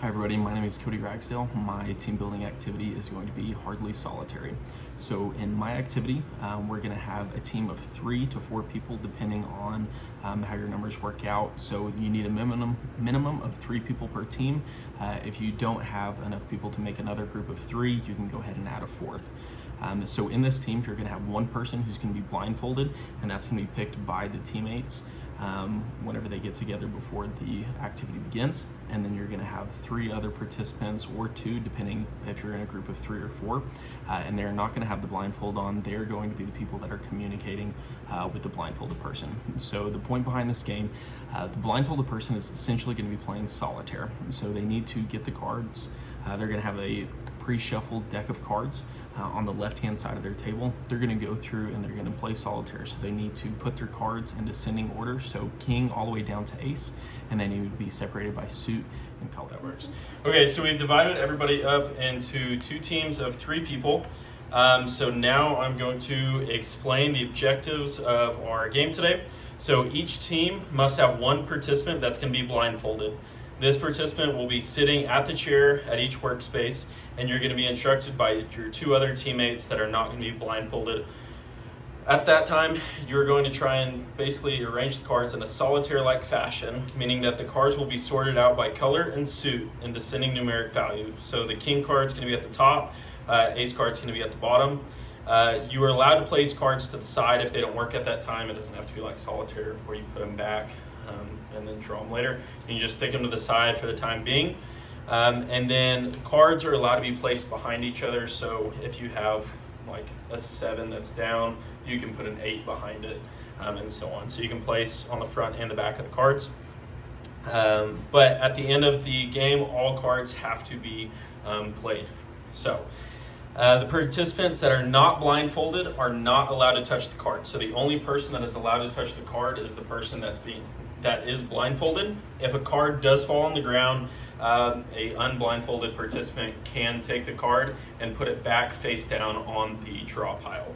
Hi everybody, my name is Cody Ragsdale. My team building activity is going to be hardly solitary. So in my activity, we're going to have a team of 3 to 4 people depending on how your numbers work out. So you need a minimum of 3 people per team. If you don't have enough people to make another group of 3, you can go ahead and add a 4th. So in this team, you're going to have one person who's going to be blindfolded, and that's going to be picked by the teammates whenever they get together before the activity begins. And then you're going to have 3 other participants, or 2 depending if you're in a group of 3 or 4, and they're not going to have the blindfold on. They're going to be the people that are communicating with the blindfolded person. So the point behind this game, the blindfolded person is essentially going to be playing solitaire. So they need to get the cards. They're going to have a pre-shuffled deck of cards on the left-hand side of their table. They're going to go through and they're going to play solitaire. So they need to put their cards in descending order, so king all the way down to ace, and then you would be separated by suit and color. That works. Okay, so we've divided everybody up into 2 teams of 3 people. So now I'm going to explain the objectives of our game today. So each team must have one participant that's going to be blindfolded. This participant will be sitting at the chair at each workspace, and you're going to be instructed by your 2 other teammates that are not going to be blindfolded. At that time, you're going to try and basically arrange the cards in a solitaire-like fashion, meaning that the cards will be sorted out by color and suit in descending numeric value. So the king card's going to be at the top, ace card's going to be at the bottom. You are allowed to place cards to the side if they don't work at that time. It doesn't have to be like solitaire where you put them back and then draw them later. You can just stick them to the side for the time being. And then cards are allowed to be placed behind each other. So if you have like a 7 that's down, you can put an 8 behind it, and so on. So you can place on the front and the back of the cards. But at the end of the game, all cards have to be played. So the participants that are not blindfolded are not allowed to touch the card. So the only person that is allowed to touch the card is the person that is blindfolded. If a card does fall on the ground, a unblindfolded participant can take the card and put it back face down on the draw pile.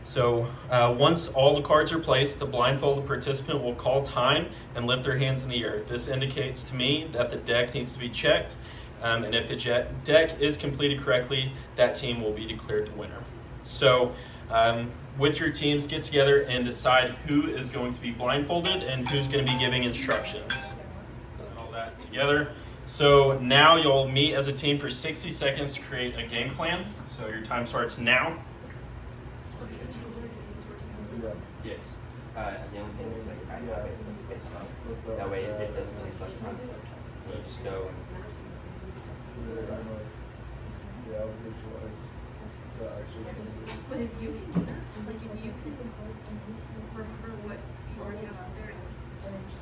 So once all the cards are placed, the blindfolded participant will call time and lift their hands in the air. This indicates to me that the deck needs to be checked, and if the deck is completed correctly, that team will be declared the winner. So with your teams, get together and decide who is going to be blindfolded and who's going to be giving instructions. Put all that together. So now you'll meet as a team for 60 seconds to create a game plan. So your time starts now. Yes. The only thing is, like, I have it fixed up. That way it doesn't take such time. You just go. But if you remember what you already have out there and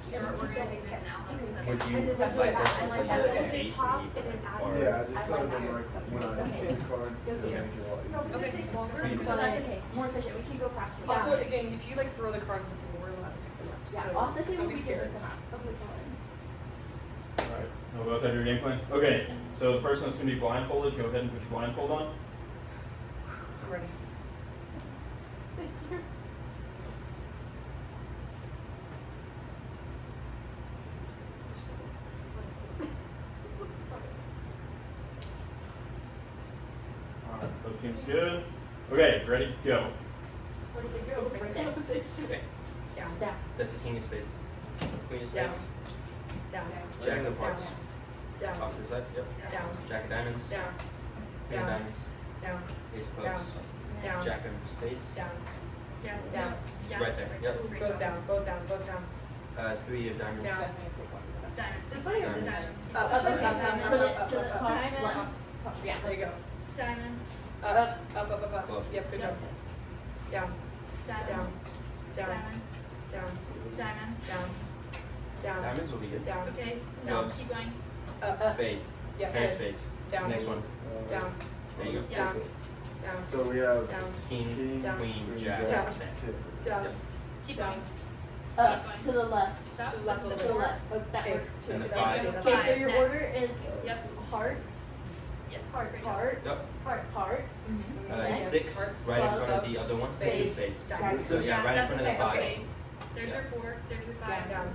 start organizing them now, Would you that's like like this until you get an ace and you or Yeah, just so that like when I take the cards, it'll make it a lot easier. Okay, take longer, but but that's okay. More efficient. We can go faster. Also, again, if you like throw the cards on the table, we're allowed to pick them up. Yeah, So off the table don't we be can scared. pick them up. Okay, sorry. All right. We'll both have your game plan. Okay. So the person that's going to be blindfolded, go ahead and put your blindfold on. I'm ready. All right. Both teams good. Okay. Ready? Go. Where did they go? Right there. okay. Down. Down. That's the king of spades. Queen of Down. spades. Down. Jack of hearts. Down. Off to the side. Yep. Down. Jack of diamonds. Down. Queen of Down. diamonds. Down. Ace of Down. clubs. Down. Jack of spades. Down. Down. Down. Right there. Yep. Both down. Both down. Both down. 3 of diamonds. Down. Diamonds. It's funny Diamonds. Diamonds. Up. Okay, Up. diamond. Up. Up. To the Up. Up. top, Up. left. Up. Yeah, There you go. Diamond. Up. Up. Up. Up. Up. Club. Yep. Good Yep. job. Down. Diamond. Down. Down. Diamond. Down. Diamond. Down. Down. Diamonds will be good. Down. Okay, Club. down. Keep going. Up. Spade. Yeah. 10 of spades. Down. Next one. Down. There you go. Yeah. Down. Down. So we have Down. King, king, Down. queen, jack. Down. tip. Down. Yep. Keep Down. going. Up to the left. Stop. To the left a To little the bit. left. Oh, that Okay. works too. And the Thanks. five. Okay, so Five, your next. order is Yep. hearts, Yes. hearts, Grace. hearts, hearts. Mhm. Next. 6 Hearts. right in front of Clubs. the other one. 6 of Spades. spades. Diamonds. So yeah, right in That's front of a the 5. spades. There's your 4. There's your 5. Down.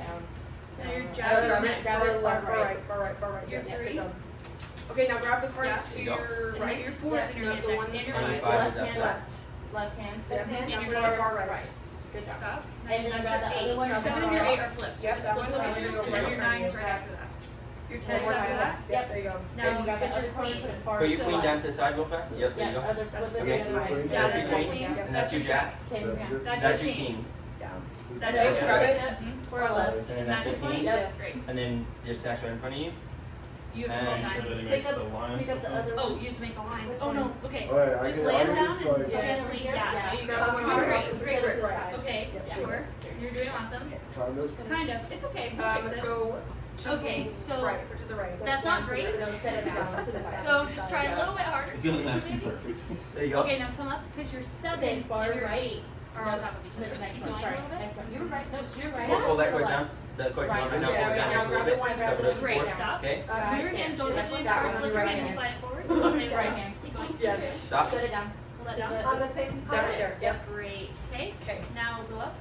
Down. Now your Oh, jab is grab it, next. grab it. Far left, far right, far right, far right. Your Yeah, three. good job. Okay, now grab the card Yeah. to You go. your And right. then your fourth in your No, hand the next, one and that's your on And your five Left is up hand. left. left. Left hand. Yep. And Now your put on six. far right. Right. Good job. Stop. And then Now grab your the other eight. one. Your 7 and your 8 are flipped. Yep, Just that one one's of right. you, You're gonna and go then right your in front 9 of is you. right after that. Your One tens more after tile that. left. Yep, there you go. Now And you you got the get other your corner, queen. put it far Put your so queen left. down to the side real fast. Yep, there you Yeah, go. other That's flip Okay. it the other way. Yeah, That's your that's queen. your And that's your jack. Okay, Yeah, yeah. this- That's That's your your king. king. Down. That's Okay, your grab king. it. Mhm. For left. And then That's that's your your queen. queen. Yes. Great. And then your stack's right in front of you. You have And to So time. that he Pick makes up, the lines. pick up the other Oh, one. you have to make the lines. Which Oh no. one? Okay. Alright, I Just can lay them down just and like gently. Yeah. Yeah. There you go. Grab one more. Great. Great Set it work. aside. Okay. Yeah, Sure. You're doing awesome. kind of. Kind of. It's okay. We'll fix it. Go to Okay, the so right, or to the right. That's not great. No, set it down to the side. So just try a little bit harder. It doesn't have to be Maybe. perfect. There you go. Okay, now come up because your 7 Okay, far and your right. 8 are No, on top of each other. Next Keep one, going sorry. a little bit. Next one. You were right. No, you're right. Pull that To the cord left. down. That cord Right. down. Now Yeah, pull it down now just a grab little it one, bit. grab Cover it it up Great, before. stop. Okay. Do it again. Don't Yes, just lean that forward. one, Lift your your right hand and hand. slide forward. Same Right time. hand. Keep going. Yes. Stop. Set it down. Pull that To down. the- On the same Got right it. there. Yep. Great. Okay. Okay. Now go up.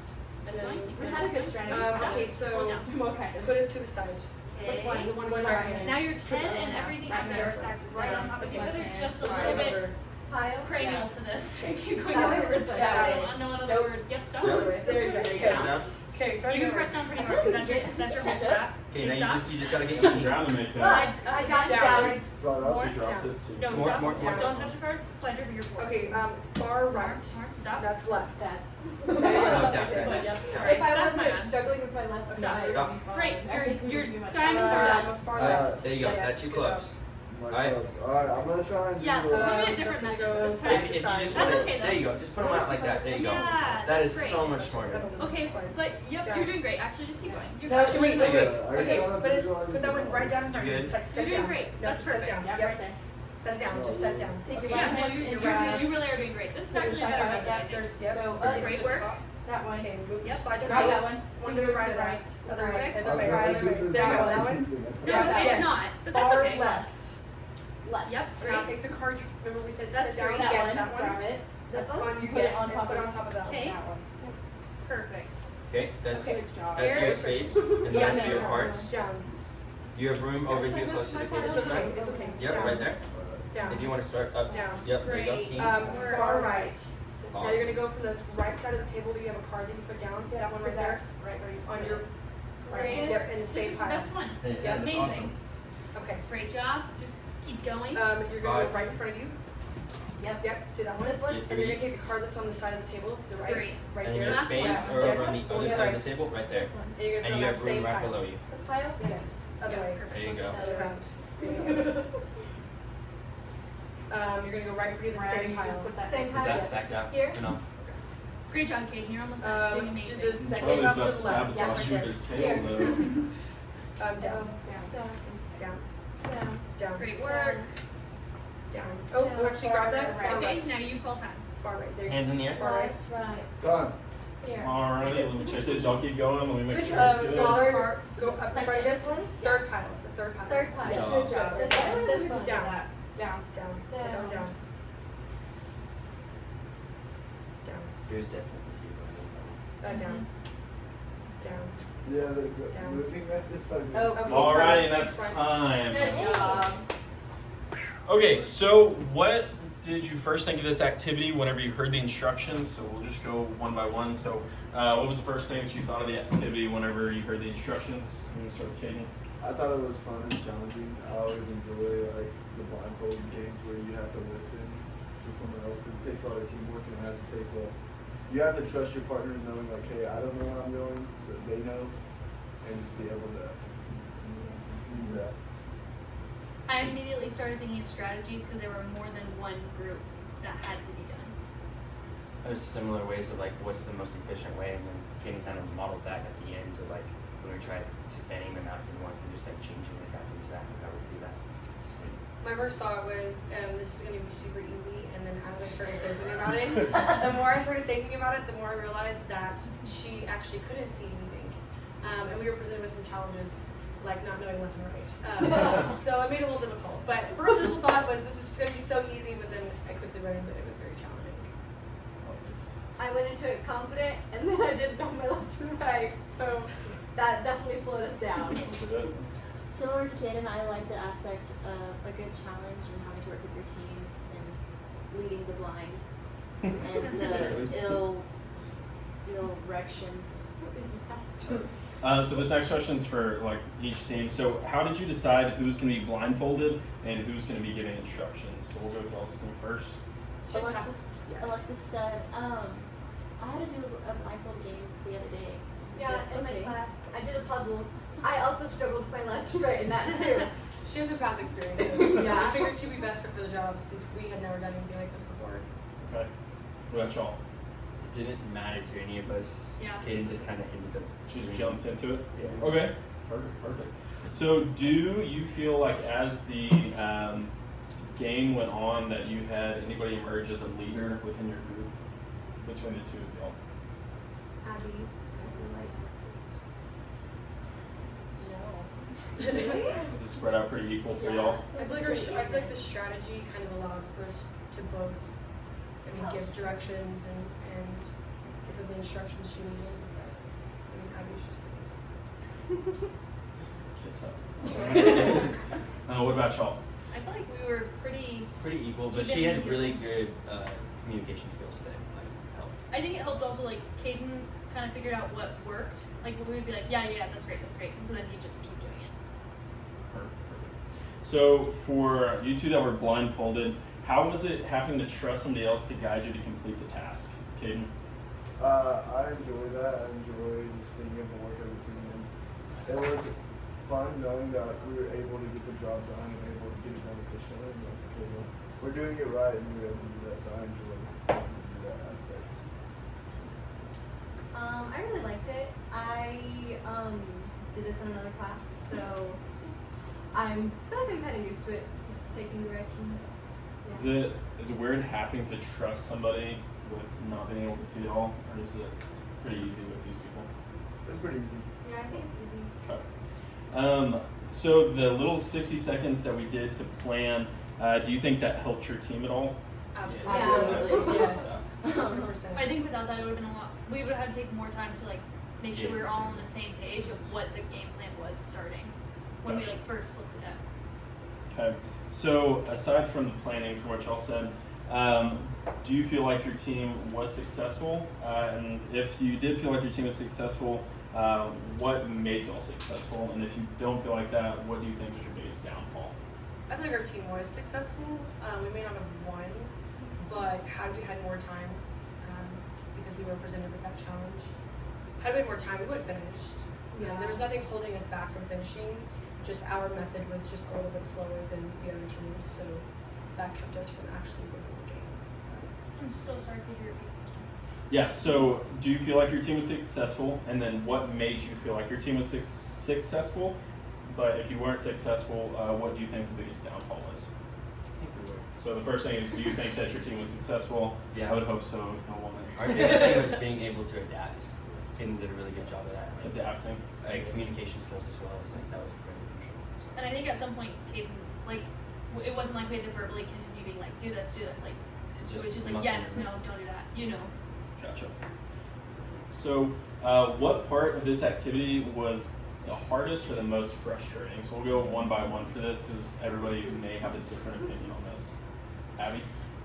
Keep And going. then Keep We going. had a good strategy. Okay, Pull so down. What kind of? put it to the side. Okay. Which one? The one with my right hand. Now your 10 and everything Right up there are hand. stacked right on top of each other. Right Just a hand. little Right bit over. Pile. cranial to this. Keep going. That up. was like Yeah. that way. No other Nope. word. Yep. Stop. Other way. There you go. There you Okay. go. Now. Okay, starting You can over. press down pretty I hard feel because like that's your catch whole up. stack. Okay, Okay, now stop. you just gotta get You your can king. ground and make that. Slide. I Down. got down. So I More also dropped down. it. So No, More, stop. more. Don't touch your cards. Slide over your board. Okay, far right. Stop. That's left. That. There you No, go. down, Okay. down. Yep. Sorry. If I That's wasn't my bad. struggling with my left Stop. side, it Stop. would be fine. Great. I think we Your would be much diamonds better. are done. Far Alright. left. There you go. Yes, That's your good job. clubs. My Alright. clubs. Alright, I'm gonna try and Yeah, do maybe a that's different gonna method. go This side If to you side. just That's put it- okay, though. There you go. Just put them out like that. There you go. Yeah, That is that's great. so much smarter. Okay, That's fine. but yep, Down. you're doing great. Actually, just keep going. You're No, good. actually, wait. Okay, I put it. visualize Put that one right down in front. You good? Just like set You're doing down. great. No, That's just set perfect. down. Yeah, Yep. right there. Set it down. Just set down. Take Okay. your Yeah, right no, hand you, and you, grab. you really are doing great. This is To the actually a side better right method. I there. think. There's yep. Go Okay, up. Great to the work. top. That one. Okay, move. Yep. Slide to the Grab right. that one. One to the right of that. Other way. Perfect. It's Okay, right. I Other think way. this is There you go. my That one. thing. No, Yes, it's yes. not. But that's Far okay. left. Left. Yep. So now take the card. You remember we said That's sit down. great. That Yes, one. that one. Grab it. That's This the one. one. You Put it yes, on and top put of on it. top of that. Okay. That one. Perfect. Okay, that's Okay. Good job. that's your Very space, good. and Down that's your there. parts. Down. You have room over here close to the It's cable. okay. It's okay. Yep, Down. right there. Down. If you want to start up. Down. Yep, there you go. Great. King. Far right. Now Awesome. you're gonna go from the right side of the table. Do you have a card that you put down? That one right there. Right where you On said your it. right. Yep, in the This same is the pile. best one. Yeah, Amazing. awesome. Okay. Great job. Just keep going. You're gonna go Five. right in front of you. Yep. Yep. Do that one. This one? And you're gonna take the card that's on the side of the table, to the right, Great. right And then there. your Last spades one. are over Yes. on the other Yeah. side of the table, right there. This one. And you're gonna And put you on have that same room right pile. below you. This pile? Yes. Other Yeah, way. perfect. There you go. Other round. You're gonna go right in front of the Where same you pile. just put that. Same Is pile. that Yes. stacked out? Here? No. Great job, Kaden. You're almost done. Doing To amazing. the Probably second up to not the left. Yeah, sabotage right your Here. tail though. Down. Down. Down. Down. Down. Great work. Down. Oh, Down. actually grab that. Right. Far Okay, right. now you call time. Far right. There you Hands in the air. Far right. Left, right. Done. Here. Alrighty, let me check this. Y'all keep going. Let me make Which sure it's good. go up in front of this one. Third pile. It's the third pile. Third pile. Yes. Good Good job. This one. This one. Down. Down. Down. Down. Down. Down. Down. Here's definitely Down. Mm-hmm. Down. Yeah, the Down. moving method is better. Oh. Okay. Alrighty, and that's Front. time. Good job. Okay, so what did you first think of this activity whenever you heard the instructions? So we'll just go one by one. So what was the first thing that you thought of the activity whenever you heard the instructions? I'm gonna start with Kaden. I thought it was fun and challenging. I always enjoy like the blindfold games where you have to listen to someone else because it takes all the teamwork and it has to take you have to trust your partners knowing like, hey, I don't know where I'm going, so they know, and just be able to use that. I immediately started thinking of strategies because there were more than one group that had to be done. There's similar ways of like what's the most efficient way, and then Kaden kind of modeled that at the end to like when we tried to fanning them out in one and just like changing it back into that and how we do that. My first thought was, this is going to be super easy, and then as I started thinking about it, the more I started thinking about it, the more I realized that she actually couldn't see anything. And we were presented with some challenges, like not knowing left and right. So it made it a little difficult. But first initial thought was, this is going to be so easy, but then I quickly learned that it was very challenging. I went into it confident, and then I didn't know my left and right, so that definitely slowed us down. Similar to Kaden, I like the aspect of a good challenge and having to work with your team and leading the blinds and the ill directions. So this next question is for like each team. So how did you decide who's going to be blindfolded and who's going to be giving instructions? So we'll go with Alexis first. Alexis said, I had to do a blindfold game the other day. Yeah, So, in my okay. class, I did a puzzle. I also struggled with my left and right in that too. She has a past experience. Yeah. I figured she'd be best for the job since we had never done anything like this before. Okay. What about y'all? It didn't matter to any of us. Yeah. Kaden just kind of ended up. She just jumped into it? Yeah. Okay. Perfect. So do you feel like as the game went on that you had anybody emerge as a leader within your group between the two of y'all? Abby. No. Was it spread out pretty equal for y'all? I feel like the strategy kind of allowed for us to both, give directions and give her the instructions she needed. But Abby's just the Kiss up. What about y'all? I feel like we were pretty. Pretty equal, but Even she had if really you're- good communication skills that like helped. I think it helped also like Caden kind of figured out what worked. Like we would be like, yeah, that's great, and so then he'd just keep doing it. Perfect. So for you two that were blindfolded, how was it having to trust somebody else to guide you to complete the task? Caden? I enjoy that. I enjoy just being able to work as a team. And it was fun knowing that we were able to get the job done and able to get it done efficiently. And like, okay, well, we're doing it right and we were able to do that, so I enjoy that aspect. I really liked it. I did this in another class, so I feel like I'm kind of used to it, just taking directions. Yeah. Is it weird having to trust somebody with not being able to see it all, or is it pretty easy with these people? It's pretty easy. Yeah, I think it's easy. Okay. So the little 60 seconds that we did to plan, do you think that helped your team at all? Absolutely. Yes. 100%. I think without that, it would have been a lot. We would have had to take more time to like make sure we were all on the same page of what the game plan was starting when Gotcha. we like first looked at it. Okay. So aside from the planning, for what y'all said, do you feel like your team was successful? And if you did feel like your team was successful, what made y'all successful? And if you don't feel like that, what do you think was your biggest downfall? I think our team was successful. We may not have won, but had we had more time, because we were presented with that challenge, had we had more time, we would have finished. Yeah. There was nothing holding us back from finishing. Just our method was just a little bit slower than the other teams, so that kept us from actually winning the game. I'm so sorry. Could you repeat the question? Yeah, so do you feel like your team was successful? And then what made you feel like your team was successful? But if you weren't successful, what do you think the biggest downfall was? I think we were. So the first thing is, do you think that your team was successful? Yeah. I would hope so. No woman. Our biggest thing was being able to adapt. Kaden did a really good job of that. Like, Adapting. communication skills as well. I think that was pretty crucial. And I think at some point, Caden, like, it wasn't like we had to verbally continue being like, do this. Like, it was just like, muscle yes, memory. no, don't do that. You know. Gotcha. So, what part of this activity was the hardest or the most frustrating? So we'll go one by one for this because everybody may have a different opinion on this. Abby?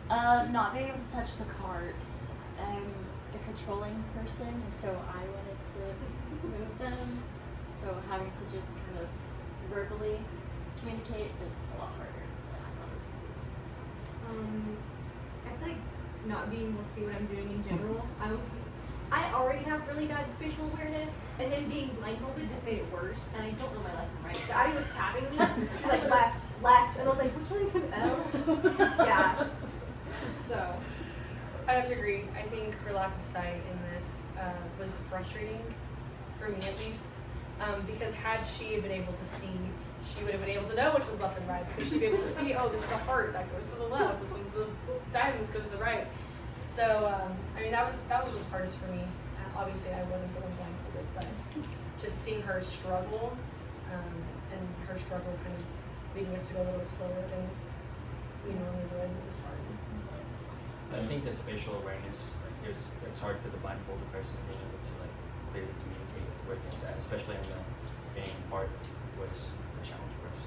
Not being able to touch the cards. I'm a controlling person, and so I wanted to move them. So having to just kind of verbally communicate is a lot harder than I thought it was going to be. I feel like not being able to see what I'm doing in general. I already have really bad spatial awareness, and then being blindfolded just made it worse. And I don't know my left from right. So Abby was tapping me. She's like left, and I was like, which one's an L? Yeah. So. I have to agree. I think her lack of sight in this was frustrating, for me at least, because had she been able to see, she would have been able to know which one's left and right, because she'd be able to see, oh, this is a heart that goes to the left, this one's a diamond, this goes to the right. So, I mean, that was what was hardest for me. Obviously, I wasn't the one blindfolded, but just seeing her struggle, and her struggle kind of leading us to go a little bit slower than we normally would was hard. I think the spatial awareness, like, it's hard for the blindfolded person being able to like clearly communicate where things at, especially on the fanning part was a challenge for us.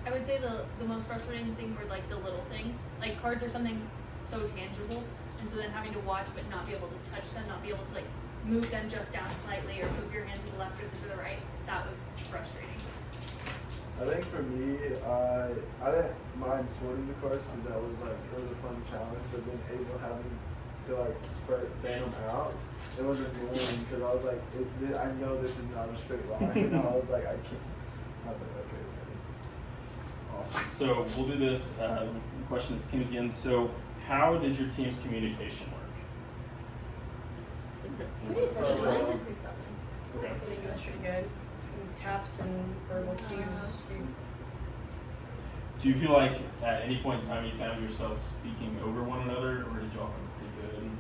I would say the most frustrating thing were like the little things. Like cards are something so tangible, and so then having to watch but not be able to touch them, not be able to like move them just down slightly or move your hand to the left or to the right, that was frustrating. I think for me, I didn't mind sorting the cards because that was like, it was a fun challenge, but then able having to like spread them out, it was annoying because I was like, I know this is not a straight line, and I was like, I can't. I was like, okay. Awesome. So we'll do this question as teams again. So how did your team's communication work? Pretty efficient. Uh, Honestly, pretty solid. Okay. I think it was pretty good. Between taps and verbal cues. Do you feel like at any point in time you found yourselves speaking over one another, or did y'all have a pretty good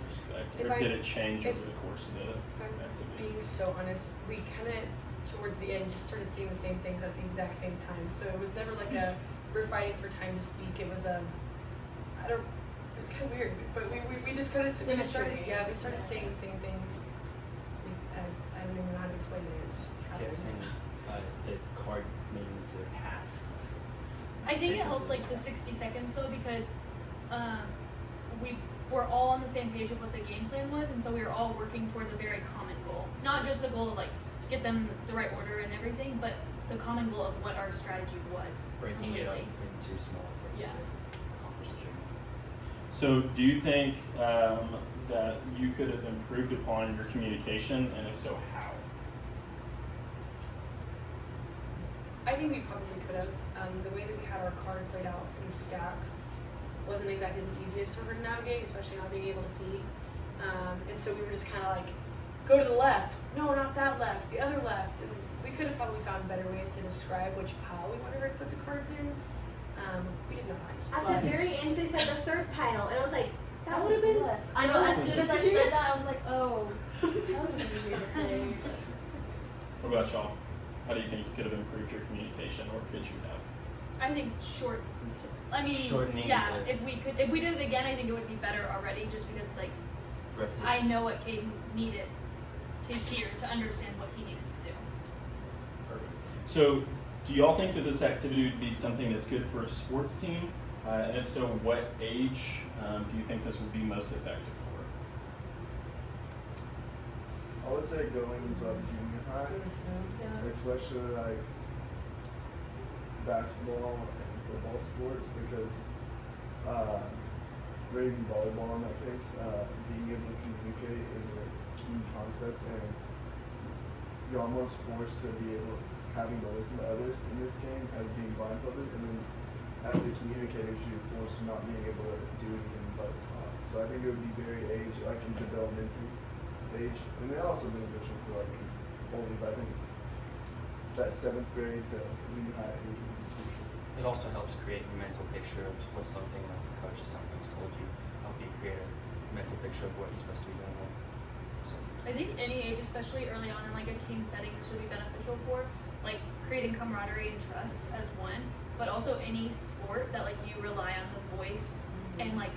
respect? Or did it change over the course of the If I'm activity? being so honest, we kind of, towards the end, just started saying the same things at the exact same time. So it was never like we're fighting for time to speak. It was it was kind of weird. But we just kind of we started saying the same things. I don't even know how to explain it. It just happened. The card means a pass. I think it helped like the 60 seconds though because we were all on the same page of what the game plan was, and so we were all working towards a very common goal. Not just the goal of like get them the right order and everything, but the common goal of what our strategy was. Breaking it up completely. into small parts Yeah. to accomplish the dream. So do you think that you could have improved upon your communication, and if so, how? I think we probably could have. The way that we had our cards laid out in the stacks wasn't exactly the easiest for her to navigate, especially not being able to see. And so we were just kind of like, go to the left. No, not that left. The other left. And we could have probably found better ways to describe which pile we wanted her to put the cards in. We did not. At the very end, they said the third pile, and I was like, that would have been. I know. As soon as I said that, I was like, oh, that would have been easier to say. What about y'all? How do you think you could have improved your communication, or could you have? I think Shortening yeah, the- if we did it again, I think it would be better already just because it's like, Repetition. I know what Caden needed to hear to understand what he needed to do. Perfect. So, do y'all think that this activity would be something that's good for a sports team? And if so, what age do you think this would be most effective for? I would say going into like junior high, especially like basketball and football sports, because or even volleyball in that case, being able to communicate is a key concept, and you're almost forced to be able having to listen to others in this game as being blindfolded, and then as a communicator you're forced to not being able to do anything but talk. So I think it would be very age, like in developmental age, and then also beneficial for like older, but I think that 7th grade to junior high age would be crucial. It also helps create a mental picture of what something like the coach or something's told you. Help you create a mental picture of what you're supposed to be doing. So, I think any age, especially early on in like a team setting, this would be beneficial for like creating camaraderie and trust as one, but also any sport that like you rely on the voice and like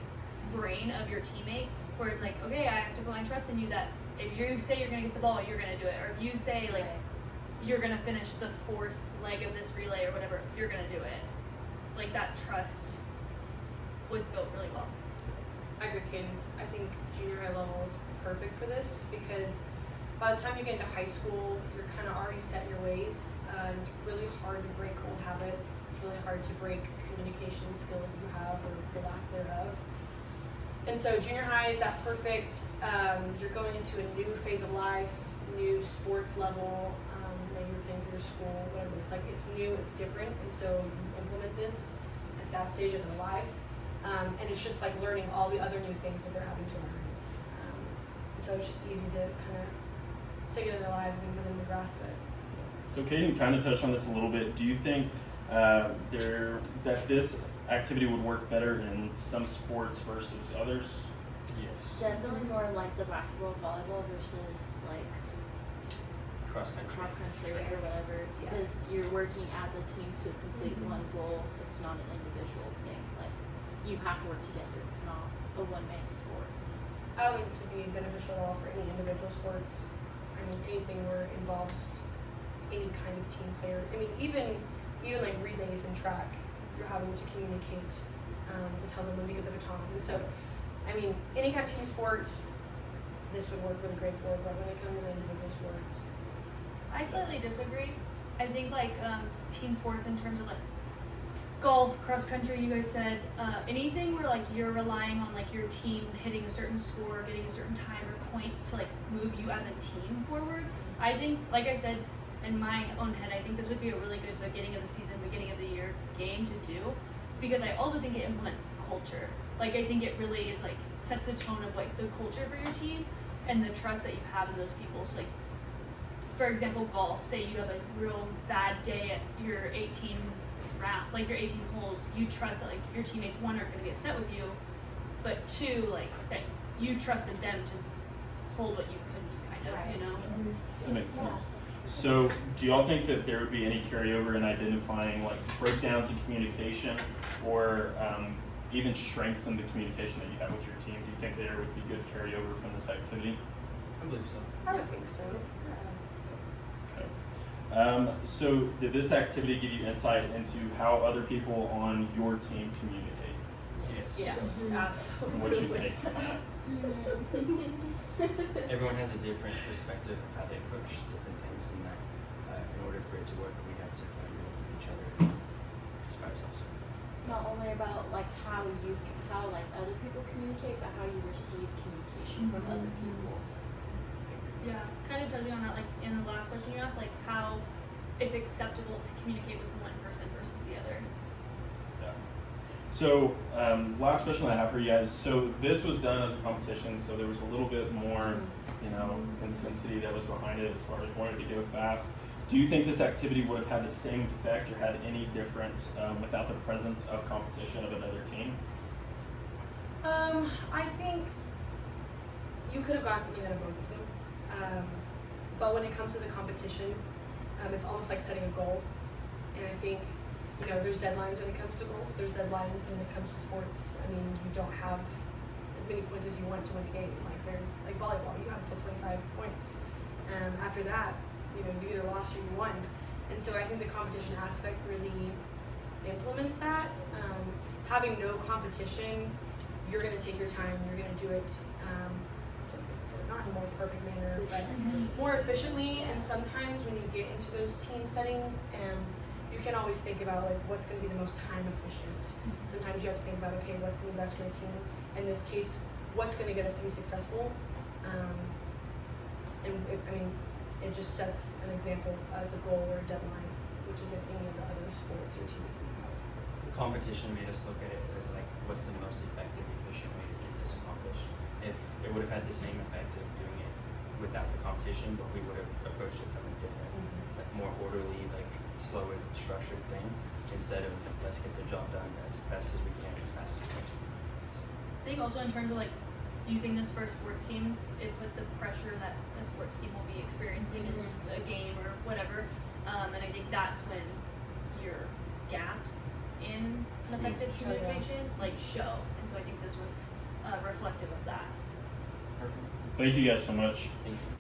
brain of your teammate, where it's like, okay, I have to put my trust in you that if you say you're gonna get the ball, you're gonna do it, or if you say like you're gonna finish the 4th leg of this relay or whatever, you're gonna do it. Like that trust was built really well. I agree with Caden. I think junior high level is perfect for this because by the time you get into high school, you're kind of already set in your ways. It's really hard to break old habits. It's really hard to break communication skills that you have or the lack thereof. And so junior high is that perfect. You're going into a new phase of life, new sports level. Maybe you're playing for your school, whatever. It's like it's new, it's different, and so you implement this at that stage of their life. And it's just like learning all the other new things that they're having to learn. And so it's just easy to kind of stick it in their lives and for them to grasp it. So Caden kind of touched on this a little bit. Do you think that this activity would work better in some sports versus others? yes. Definitely more like the basketball, volleyball versus like Cross country. cross country or whatever, because you're working as a team to complete one goal. It's not an individual thing. Like you have to work together. It's not a one-man sport. I don't think this would be beneficial at all for any individual sports. I mean, anything where it involves any kind of team player. I mean, even like relays and track, you're having to communicate to tell them when to get the baton. And so, I mean, any kind of team sport, this would work really great for, but when it comes to individual sports, I slightly disagree. I think like team sports in terms of like golf, cross country, you guys said anything where like you're relying on like your team hitting a certain score, getting a certain time or points to like move you as a team forward. I think, like I said in my own head, I think this would be a really good beginning of the season, beginning of the year game to do, because I also think it implements culture. Like I think it really is like sets a tone of like the culture for your team and the trust that you have in those people. So like, for example, golf. Say you have a real bad day at your 18 round, like your 18 holes. You trust that like your teammates, one, aren't going to be upset with you, but two, like that you trusted them to hold what you couldn't, kind of, you know. That makes sense. So, do y'all think that there would be any carryover in identifying like breakdowns in communication, or even strengths in the communication that you have with your team? Do you think there would be good carryover from this activity? I believe so. I would think so. Okay. So, did this activity give you insight into how other people on your team communicate? Yes, absolutely. What you take from that? Everyone has a different perspective of how they approach different things, and that in order for it to work, we have to collaborate with each other and just by ourselves. Not only about like how like other people communicate, but how you receive communication from other people. Yeah, kind of touching on that, like in the last question you asked, like how it's acceptable to communicate with one person versus the other. Yeah. So, last question I have for you guys. So this was done as a competition, so there was a little bit more, intensity that was behind it as far as wanting to go fast. Do you think this activity would have had the same effect or had any difference without the presence of competition of another team? I think you could have gotten something out of both of them. But when it comes to the competition, it's almost like setting a goal. And I think, there's deadlines when it comes to goals. There's deadlines when it comes to sports. I mean, you don't have as many points as you want to win a game. Like there's like volleyball, you have until 25 points. After that, you either lost or you won. And so I think the competition aspect really implements that. Having no competition, you're going to take your time. You're going to do it not in a more perfect manner, but more efficiently. And sometimes when you get into those team settings, you can't always think about like what's going to be the most time efficient. Sometimes you have to think about, okay, what's going to be best for the team. In this case, what's going to get us to be successful. It just sets an example as a goal or a deadline, which is in any of the other sports or teams that we have. The competition made us look at it as like, what's the most effective, efficient way to get this accomplished? If it would have had the same effect of doing it without the competition, but we would have approached it from a different, like more orderly, like slower, structured thing, instead of let's get the job done as best as we can, as fast as we can. So. I think also in terms of like using this for a sports team, it put the pressure that a sports team will be experiencing in a game or whatever, and I think that's when your gaps in an effective communication like show, and so I think this was reflective of that. Thank you guys so much. Thank you.